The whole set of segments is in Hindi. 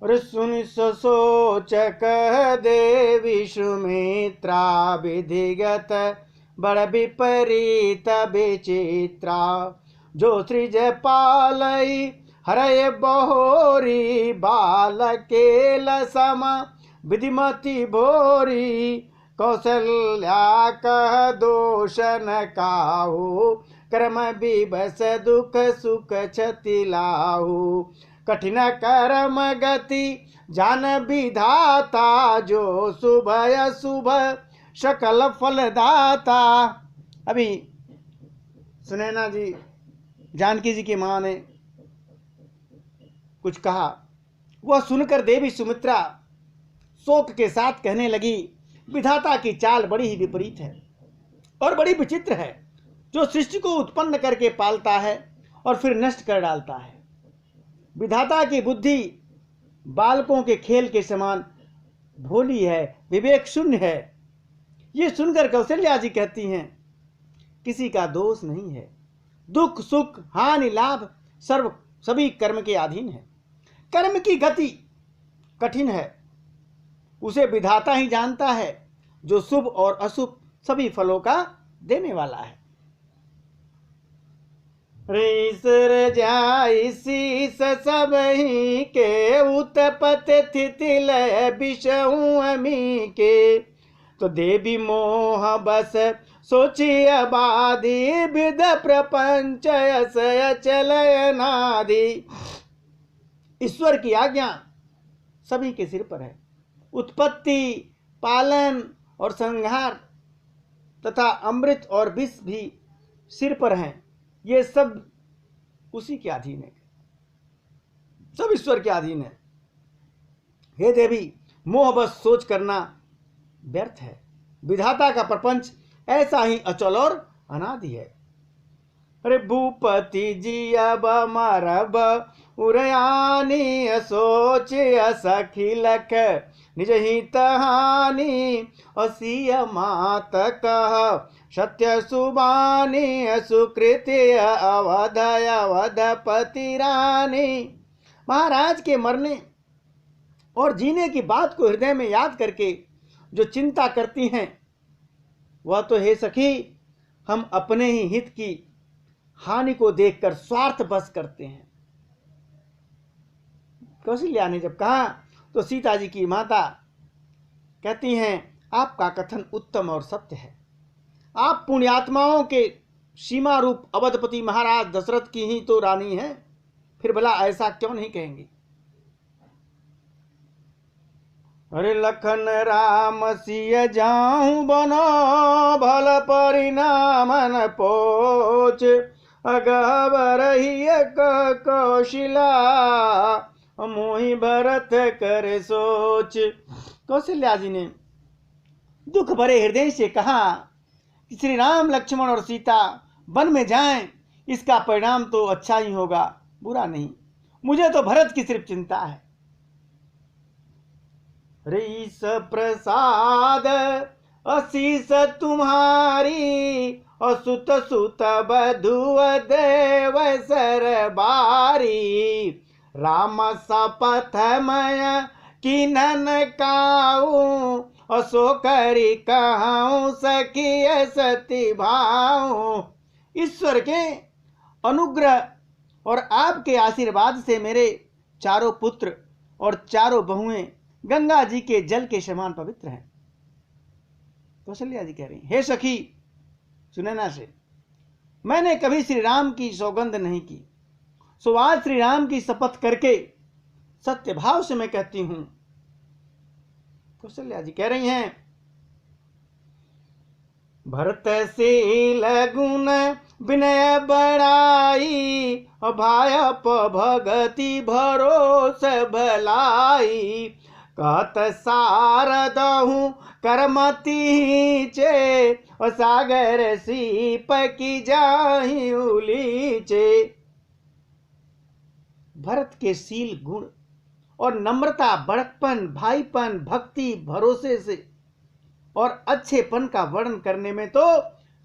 और सुन सोच कह देवी सुमित्रा, विधिगत बड़ विपरीत विचित्रा। जो सृज पालई हरय बहोरी, बालकेल सम विधिमति भोरी। कौशल्या कह दोष न काहू, कर्म विवश दुख सुख क्षति लाहू। कठिन कर्म गति जान विधाता, जो शुभ अशुभ सकल फल दाता। अभी सुनैना जी जानकी जी की मां ने कुछ कहा, वह सुनकर देवी सुमित्रा शोक के साथ कहने लगी, विधाता की चाल बड़ी ही विपरीत है और बड़ी विचित्र है, जो सृष्टि को उत्पन्न करके पालता है और फिर नष्ट कर डालता है। विधाता की बुद्धि बालकों के खेल के समान भोली है, विवेक शून्य है। ये सुनकर कौशल्या जी कहती हैं, किसी का दोष नहीं है, दुख सुख हानि लाभ सभी कर्म के अधीन है। कर्म की गति कठिन है, उसे विधाता ही जानता है, जो शुभ और अशुभ सभी फलों का देने वाला है। ईश्वर जाई शीस सब ही के, उत्पत स्थिति लय विषहु अमी के। तो देवी मोह बस सोची अबादी, विध प्रपंच असय चलय नादि। ईश्वर की आज्ञा सभी के सिर पर है। उत्पत्ति, पालन और संहार तथा अमृत और विष भी सिर पर हैं। ये सब उसी के अधीन है, सब ईश्वर के अधीन है। हे देवी, मोह बस सोच करना व्यर्थ है। विधाता का प्रपंच ऐसा ही अचल और अनादि है। अरे भूपति जी अब मरब उरयानी, सोच असखी लख निज हित हानि। असीय मात कह सत्य सुबानी, सुकृत्य अवध अवधपति रानी। महाराज के मरने और जीने की बात को हृदय में याद करके जो चिंता करती हैं, वह तो हे सखी हम अपने ही हित की हानि को देखकर स्वार्थ बस करते हैं। कौशल्या ने जब कहा तो सीता जी की माता कहती हैं, आपका कथन उत्तम और सत्य है। आप पुण्यात्माओं के सीमा रूप अवधपति महाराज दशरथ की ही तो रानी है, फिर भला ऐसा क्यों नहीं कहेंगे। अरे लखन राम सिय जाऊं बनो, भल परिणाम न पोच। अगबर ही कौशिला, मोहि भरत करे सोच। कौशल्या जी ने दुख भरे हृदय से कहा कि श्री राम लक्ष्मण और सीता वन में जाएं, इसका परिणाम तो अच्छा ही होगा, बुरा नहीं। मुझे तो भरत की सिर्फ चिंता है। रीस प्रसाद असीस तुम्हारी, असुत सुत बधु देव सरबारी। राम सपथ मय किनन काऊ, असो करी कहूं सखी सती भाऊ। ईश्वर के अनुग्रह और आपके आशीर्वाद से मेरे चारों पुत्र और चारों बहुएं गंगा जी के जल के समान पवित्र हैं। कौशल्या जी कह रही, हे सखी सुनैना से, मैंने कभी श्री राम की सौगंध नहीं की, सो आज श्री राम की शपथ करके सत्य भाव से मैं कहती हूं। कौशल्या जी कह रही हैं, भरतशील गुण विनय बड़ाई, भायप भगति भरोस भलाई। कहत सारदहु करमती चे, सागर सीप की जाहि उलीचे। भरत के शील गुण और नम्रता, बड़कपन, भाईपन, भक्ति, भरोसे से और अच्छेपन का वर्णन करने में तो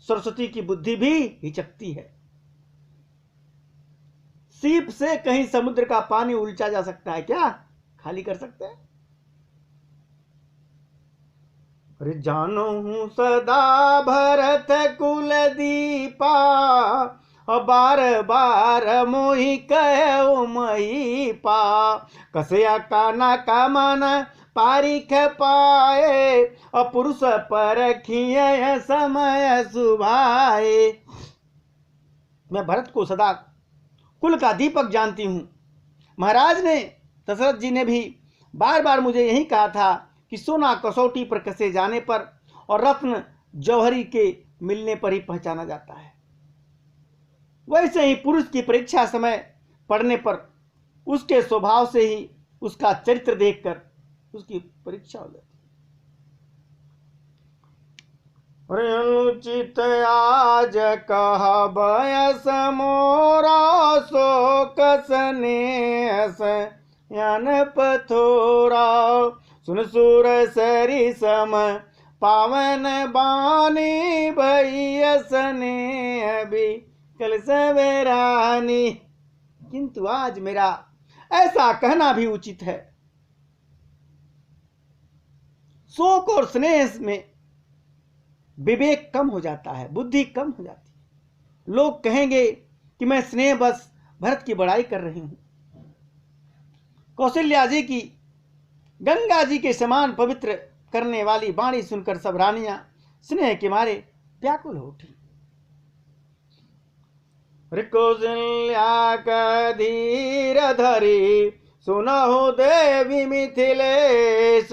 सरस्वती की बुद्धि भी हिचकती है। सीप से कहीं समुद्र का पानी उलचा जा सकता है क्या? खाली कर सकते हैं? अरे जानो हूं सदा भरत कुल दीपा, बार बार मोहि कहो मही पा, कसया काना का मन पारिख पाए, पुरुष परखिय समय सुभाए। मैं भरत को सदा कुल का दीपक जानती हूं। महाराज ने, दशरथ जी ने भी बार बार मुझे यही कहा था कि सोना कसौटी पर कसे जाने पर और रत्न जौहरी के मिलने पर ही पहचाना जाता है। वैसे ही पुरुष की परीक्षा समय पढ़ने पर उसके स्वभाव से ही उसका चरित्र देखकर उसकी परीक्षा हो जाती है। अनुचित आज कह बयस मोरा, शोक स्नेह यान पथोरा, सुन सुर सरी सम पावन बानी, भैया स्नेह भी कल सवेरानी। किंतु आज मेरा ऐसा कहना भी उचित है, शोक और स्नेह में विवेक कम हो जाता है, बुद्धि कम हो जाती है। लोग कहेंगे कि मैं स्नेह बस भरत की बड़ाई कर रही हूं। कौशल्या जी की गंगा जी के समान पवित्र करने वाली वाणी सुनकर सब रानियां स्नेह के मारे व्याकुल हो उठी। कौशल्या का धीर धरी सुनहु देवी मिथिलेश,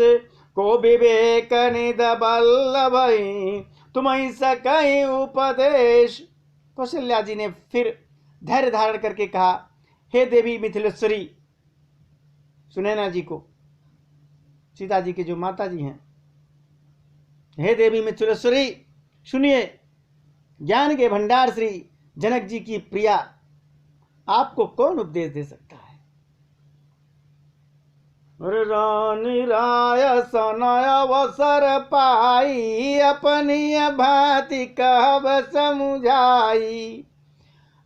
को विवेक निध बल्लभई, तुम्हें सकई उपदेश। कौशल्या जी ने फिर धैर्य धारण करके कहा, हे देवी मिथिलेश्वरी, सुनैना जी को, सीता जी के जो माता जी हैं, हे देवी मिथिलेश्वरी सुनिए, ज्ञान के भंडार श्री जनक जी की प्रिया, आपको कौन उपदेश दे सकता है? रानी राय सनय अवसर पाई, अपनी भांति कहब समुझाई,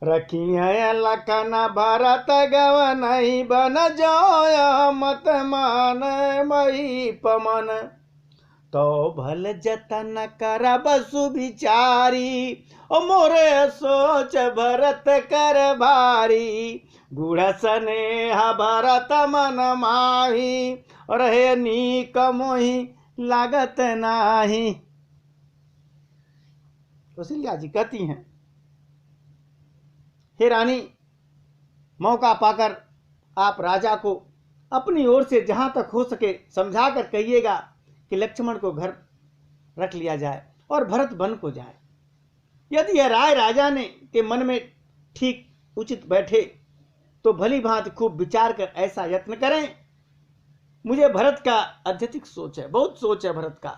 रखिए लखन भरत गवनहि, बन जाय मत मान मही पमन, तो भल जतन करब सुविचारी, मोरे सोच भरत कर भारी, गुढ़ स्नेह भरत मन माही, रहे नीक मोहि लागत नाही। कौशल्या जी कहती हैं, हे रानी, मौका पाकर आप राजा को अपनी ओर से जहां तक हो सके समझा कर कहिएगा कि लक्ष्मण को घर रख लिया जाए और भरत वन को जाए। यदि यह राय राजा ने के मन में ठीक उचित बैठे तो भली भांति खूब विचार कर ऐसा यत्न करें। मुझे भरत का अत्यधिक सोच है, बहुत सोच है भरत का।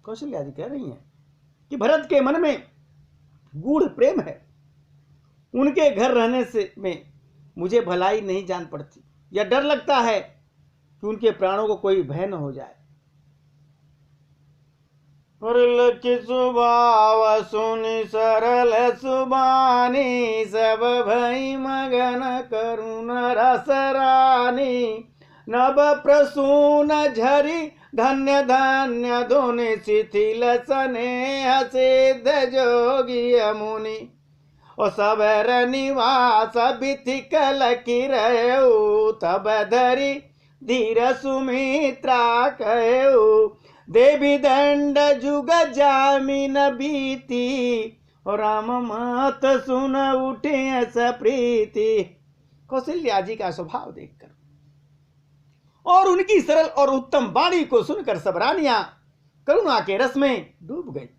कौशल्या जी कह रही हैं कि भरत के मन में गूढ़ प्रेम है, उनके घर रहने से में मुझे भलाई नहीं जान पड़ती, या डर लगता है कि उनके प्राणों को कोई भय न हो जाए। लखी स्वभाव सुनि सरल सुबानी, सब भई मगन करुण रस रानी, नभ प्रसून झरी धन्य धन्य धुनि, शिथिल स्नेह सिद्ध जोगी मुनि, और सबर निवास बिथिक लखी रहु, तब धरी धीर सुमित्रा कहु, देवी दंड जुग जामिन बीती, और राम मात सुन उठे सप्रीति। कौशल्या जी का स्वभाव देखकर और उनकी सरल और उत्तम वाणी को सुनकर सब रानियां करुणा के रस में डूब गई।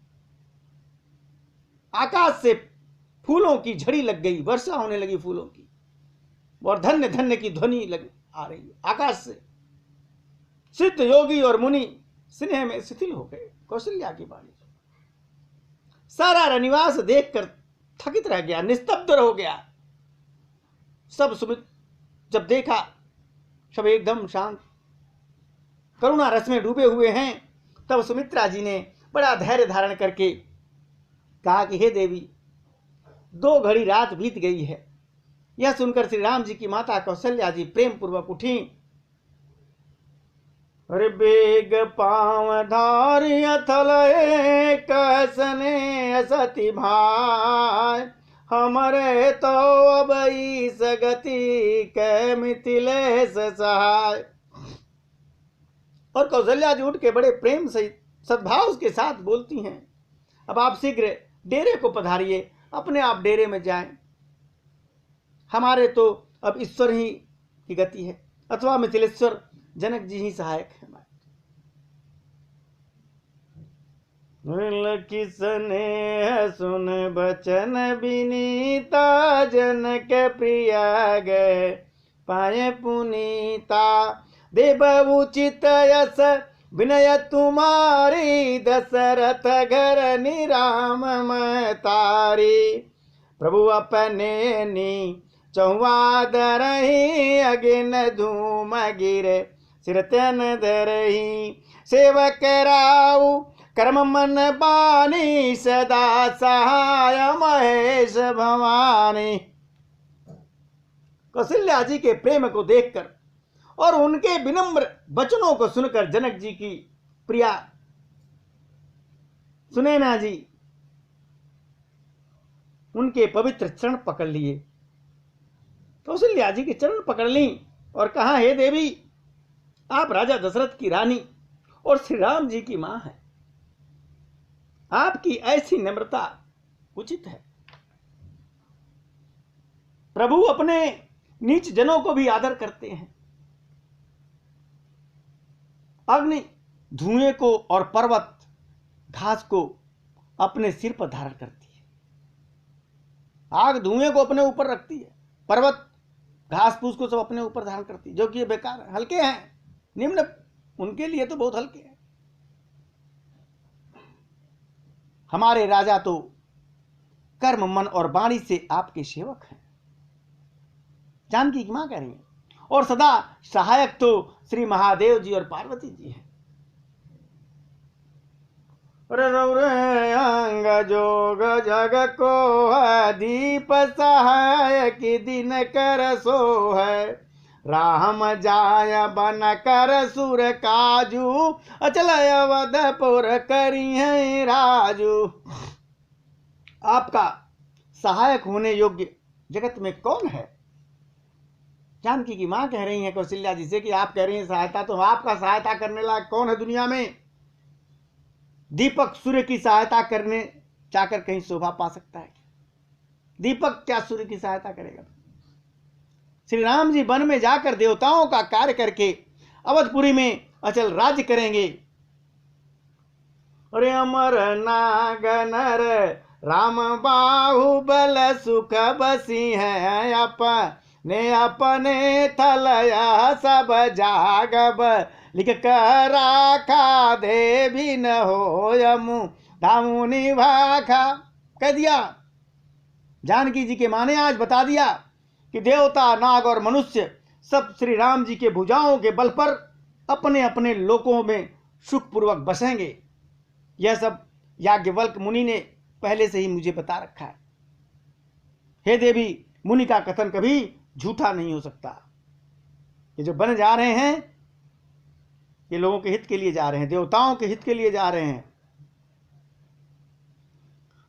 आकाश से फूलों की झड़ी लग गई, वर्षा होने लगी फूलों की, और धन्य धन्य की ध्वनि लग आ रही है आकाश से। सिद्ध योगी और मुनि स्नेह में शिथिल हो गए कौशल्या की वाणी। सारा रनिवास देखकर थकित रह गया, निस्तब्ध हो गया। सब सुमित जब देखा, सब एकदम शांत करुणा रस में डूबे हुए हैं। तब सुमित्रा जी ने बड़ा धैर्य धारण करके कहा कि हे देवी, 2 घड़ी रात बीत गई है, यह सुनकर श्री राम जी की माता कौशल्या जी प्रेम पूर्वक उठी। अरे बेग पाँव धारिया थल कसने सती भाई, हमरे तो अब इस गति के मिथिलेश सहाय। और कौशल्या जी उठ के बड़े प्रेम से सद्भाव के साथ बोलती हैं, अब आप शीघ्र डेरे को पधारिए, अपने आप डेरे में जाएं। हमारे तो अब ईश्वर ही की गति है, अथवा मिथिलेश्वर जनक जी ही सहायक है हमारे। किसने सुन बचन विनीता, जनक प्रिया गए पाए पुनीता। देव उचित यस विनय तुम्हारी, दशरथ घर निराम महतारी। प्रभु अपने नी चौवादर ही, अगिन धूम गिरे सिर तन धरही। सेवक राव कर्म मन बानी, सदा सहाय महेश भवानी। कौशल्या जी के प्रेम को देखकर और उनके विनम्र वचनों को सुनकर जनक जी की प्रिया सुनैना जी उनके पवित्र चरण पकड़ लिए। कौशल्या जी के चरण पकड़ ली और कहा, हे देवी, आप राजा दशरथ की रानी और श्री राम जी की मां हैं, आपकी ऐसी नम्रता उचित है। प्रभु अपने नीच जनों को भी आदर करते हैं। अग्नि धुएं को और पर्वत घास को अपने सिर पर धारण करती है। आग धुएं को अपने ऊपर रखती है, पर्वत घास फूस को सब अपने ऊपर धारण करती है, जो कि ये बेकार है, हल्के हैं, निम्न, उनके लिए तो बहुत हल्के हैं। हमारे राजा तो कर्म मन और वाणी से आपके सेवक हैं, जानकी की मां कह रही है, और सदा सहायक तो श्री महादेव जी और पार्वती जी हैं। अंग जोग जग को है, दीप सहाय की दिन कर सो है। राम जाय बन कर सुर काजू, अचल अवधपुर करी है राजू। आपका सहायक होने योग्य जगत में कौन है? जानकी की मां कह रही है कौशल्या जी से कि आप कह रही हैं सहायता, तो आपका सहायता करने लायक कौन है दुनिया में? दीपक सूर्य की सहायता करने चाहकर कहीं शोभा पा सकता है? दीपक क्या सूर्य की सहायता करेगा? श्री राम जी वन में जाकर देवताओं का कार्य करके अवधपुरी में अचल राज्य करेंगे। अरे अमर नागनर राम बाहुबल सुख बसी है, अपने अपने थलया सब जागब, लिख कर राखा दे भी न हो यमु धामुनि भाखा। कह दिया, जानकी जी के माने आज बता दिया कि देवता नाग और मनुष्य सब श्री राम जी के भुजाओं के बल पर अपने अपने लोकों में सुखपूर्वक बसेंगे। यह सब याज्ञवल्क मुनि ने पहले से ही मुझे बता रखा है। हे देवी, मुनि का कथन कभी झूठा नहीं हो सकता। ये जो बन जा रहे हैं, ये लोगों के हित के लिए जा रहे हैं, देवताओं के हित के लिए जा रहे हैं।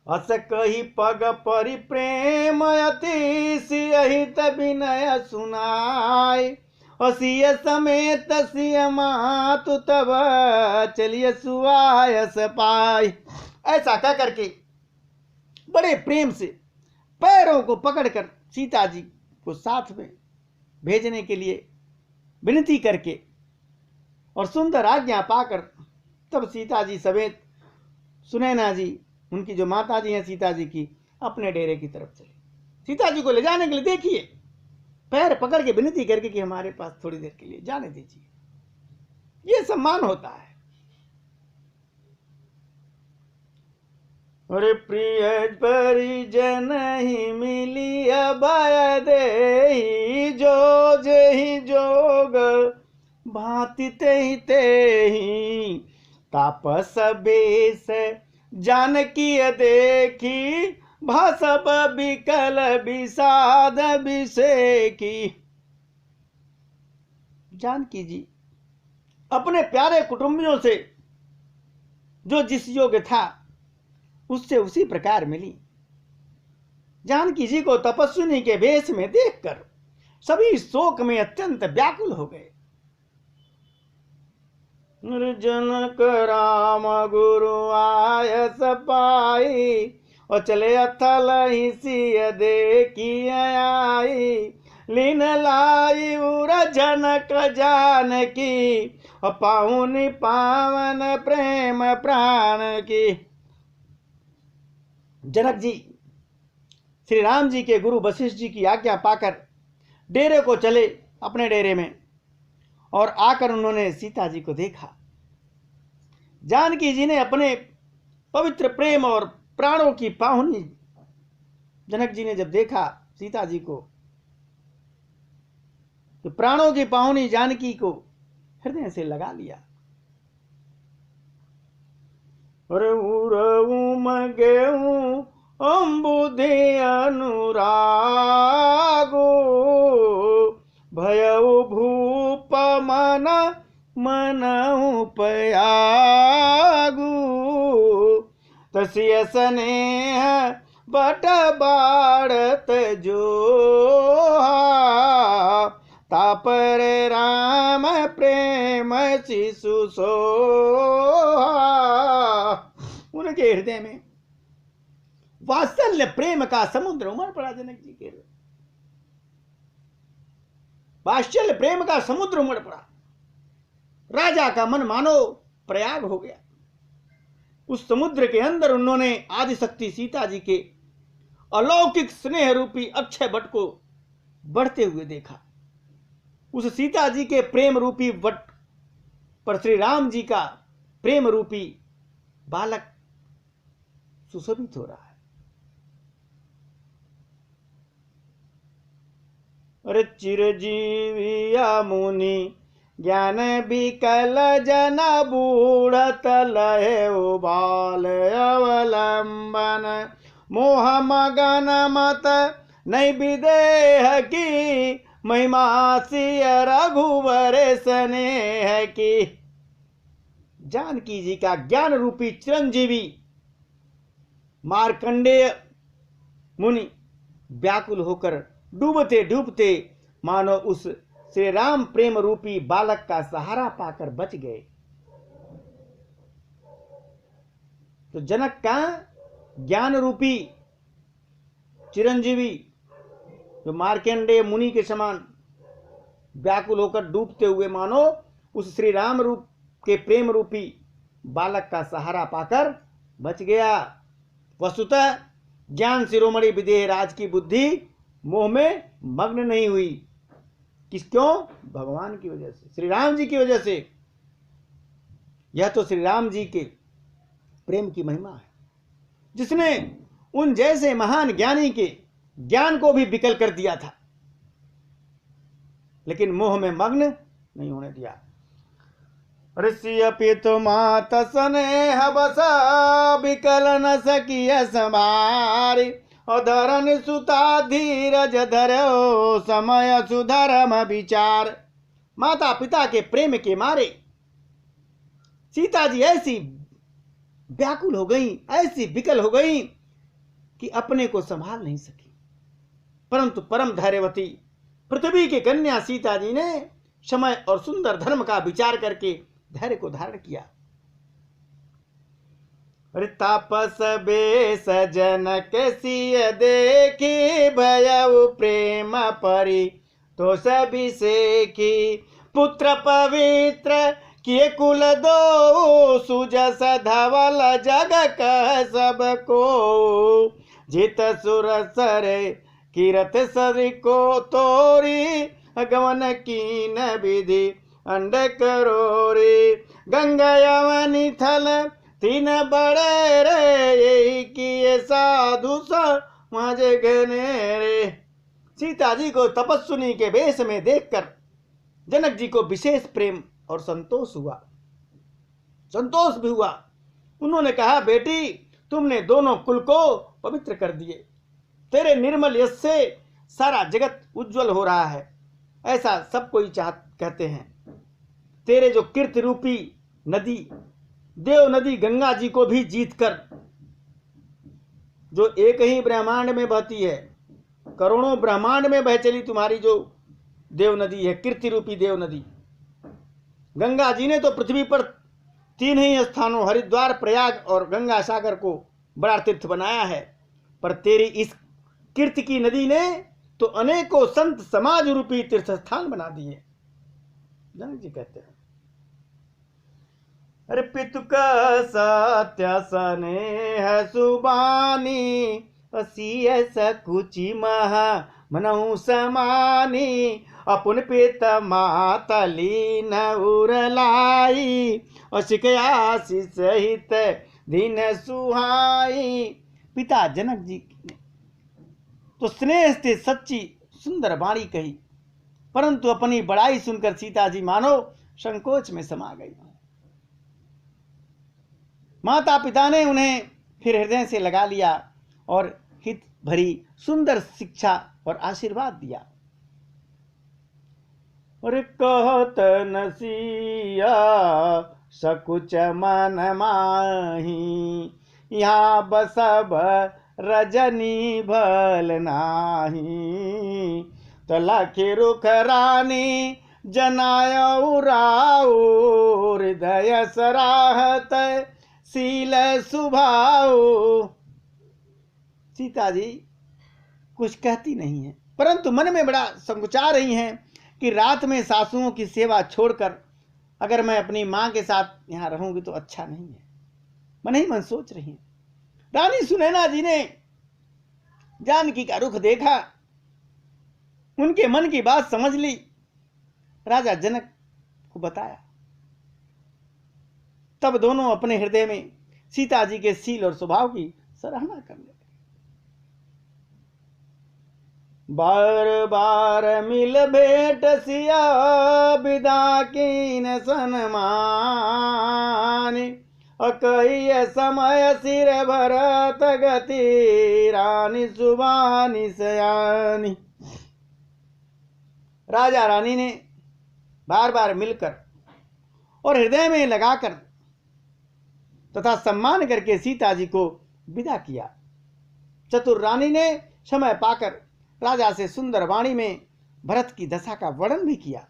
अस कही पग परि प्रेम अति सियहित विनय सुनाय, असिय समेत सिय मातु तब चलिए सुआयस पाय। ऐसा कह करके बड़े प्रेम से पैरों को पकड़कर सीता जी को साथ में भेजने के लिए विनती करके और सुंदर आज्ञा पाकर तब सीता जी समेत सुनैना जी, उनकी जो माता जी हैं सीता जी की, अपने डेरे की तरफ चले। सीता जी को ले जाने के लिए देखिए पैर पकड़ के विनती करके कि हमारे पास थोड़ी देर के लिए जाने दीजिए। ये सम्मान होता है। अरे प्रिय परिजन ही मिली अभय देहि, जो जेहि जोग भांति तेहि तापस बेस जानकी देखी, भासब बिकल विषाद विषेकी। जानकी जी अपने प्यारे कुटुंबियों से जो जिस योग्य था उससे उसी प्रकार मिली। जानकी जी को तपस्विनी के वेश में देखकर सभी शोक में अत्यंत व्याकुल हो गए। जनक राम गुरु आयस पाई, और चले अथल ही सिय देखी आई। लीन लाई उर जनक जानकी, और पाहुनी पावन प्रेम प्राण की। जनक जी श्री राम जी के गुरु वशिष्ठ जी की आज्ञा पाकर डेरे को चले अपने डेरे में, और आकर उन्होंने सीता जी को देखा। जानकी जी ने अपने पवित्र प्रेम और प्राणों की पाहुनी जनक जी ने जब देखा सीता जी को, तो प्राणों की पाहुनी जानकी को हृदय से लगा लिया। अरे उमगेऊ अम्बुधि अनुरागो, भयउ भूप मनऊ पयागु। तसिय स्नेह बट बाढ़त जोहा, तापर राम प्रेम शिशु सोहा। उनके हृदय में वात्सल्य प्रेम का समुद्र उमड़ पड़ा। जनक जी के वात्सल्य प्रेम का समुद्र उमड़ पड़ा। राजा का मन मानो प्रयाग हो गया। उस समुद्र के अंदर उन्होंने आदिशक्ति सीता जी के अलौकिक स्नेह रूपी अक्षय वट को बढ़ते हुए देखा। उस सीता जी के प्रेम रूपी वट पर श्री राम जी का प्रेम रूपी बालक सुशोभित हो रहा है। अरे चिरजीविया मुनि ज्ञान बिकल जन बूढ़त लय उबाल अवलंबन। मोह मगन मत नहीं विदेह की, महिमा सिय रघुवर स्नेह की। जानकी जी का ज्ञान रूपी चिरंजीवी मार्कंडेय मुनि व्याकुल होकर डूबते डूबते मानो उस श्री राम प्रेम रूपी बालक का सहारा पाकर बच गए। तो जनक का ज्ञान रूपी चिरंजीवी जो मार्कंडेय मुनि के समान व्याकुल होकर डूबते हुए मानो उस श्री राम रूप के प्रेम रूपी बालक का सहारा पाकर बच गया। वस्तुतः ज्ञान शिरोमणि विदेह राज की बुद्धि मोह में मग्न नहीं हुई। क्यों? भगवान की वजह से, श्री राम जी की वजह से। यह तो श्री राम जी के प्रेम की महिमा है, जिसने उन जैसे महान ज्ञानी के ज्ञान को भी विकल कर दिया था, लेकिन मोह में मग्न नहीं होने दिया। ऋषि पितु मात स्नेह बस विकल न सकिय समारी। धरन सुता धीरज धरो समय सुधर्म विचार। माता पिता के प्रेम के मारे सीता जी ऐसी व्याकुल हो गई, ऐसी विकल हो गई कि अपने को संभाल नहीं सकी। परंतु परम धैर्यवती पृथ्वी की कन्या सीता जी ने समय और सुंदर धर्म का विचार करके धैर्य को धारण किया। तापस बेस जनक सिय देखी, भयउ प्रेम परि तो सभी सेखी। पुत्र पवित्र किए कुल दो, सुजस धवल जग कह सब को। जित सुर सरे कीरत सरि को तोरी, गमन कीन विधि अंड करोरी। गंगा यवनी थल तीन बड़े रे, यही किए साधु समझ गने रे। सीता जी को तपस्विनी के वेश में देखकर जनक जी को विशेष प्रेम और संतोष हुआ, संतोष भी हुआ। उन्होंने कहा, बेटी तुमने दोनों कुल को पवित्र कर दिए। तेरे निर्मल यश से सारा जगत उज्जवल हो रहा है, ऐसा सब कोई कहते हैं। तेरे जो कीर्ति रूपी नदी, देव नदी गंगा जी को भी जीतकर, जो एक ही ब्रह्मांड में बहती है, करोड़ों ब्रह्मांड में बह चली तुम्हारी जो देव नदी है, कीर्ति रूपी देव नदी गंगा जी ने तो पृथ्वी पर 3 ही स्थानों हरिद्वार, प्रयाग और गंगा सागर को बड़ा तीर्थ बनाया है, पर तेरी इस कीर्ति की नदी ने तो अनेकों संत समाज रूपी तीर्थ स्थान बना दिए। जनक जी कहते हैं, अरे पितुक सत्य स्नेह सुबानी, असीय सकुचि महा मनहु समानी, अपुन पित मातली न उरलाई, अशिकयासी सहित दिन सुहाई। पिता जनक जी ने तो स्नेह से सच्ची सुंदर वाणी कही, परंतु अपनी बड़ाई सुनकर सीता जी मानो संकोच में समा गई। माता पिता ने उन्हें फिर हृदय से लगा लिया और हित भरी सुंदर शिक्षा और आशीर्वाद दिया। और कहत नसिया सकुच मन माही, यहाँ बसब रजनी भल नाही, तो लखी रुख रानी जनायऊ राऊ, हृदय सराहत शील सुभाऊ। सीता जी कुछ कहती नहीं है, परंतु मन में बड़ा संकुचा रही हैं कि रात में सासुओं की सेवा छोड़कर अगर मैं अपनी मां के साथ यहां रहूंगी तो अच्छा नहीं है, मन ही मन सोच रही हैं। रानी सुनैना जी ने जानकी का रुख देखा, उनके मन की बात समझ ली, राजा जनक को बताया। तब दोनों अपने हृदय में सीता जी के शील और स्वभाव की सराहना करने लगे। बार बार मिल भेंट सिया, विदा कीन सन्मान, अकहिय समय सिर भरत गति, रानी सुबानी सयानी। राजा रानी ने बार बार मिलकर और हृदय में लगाकर तथा सम्मान करके सीता जी को विदा किया। चतुर रानी ने समय पाकर राजा से सुंदर वाणी में भरत की दशा का वर्णन भी किया।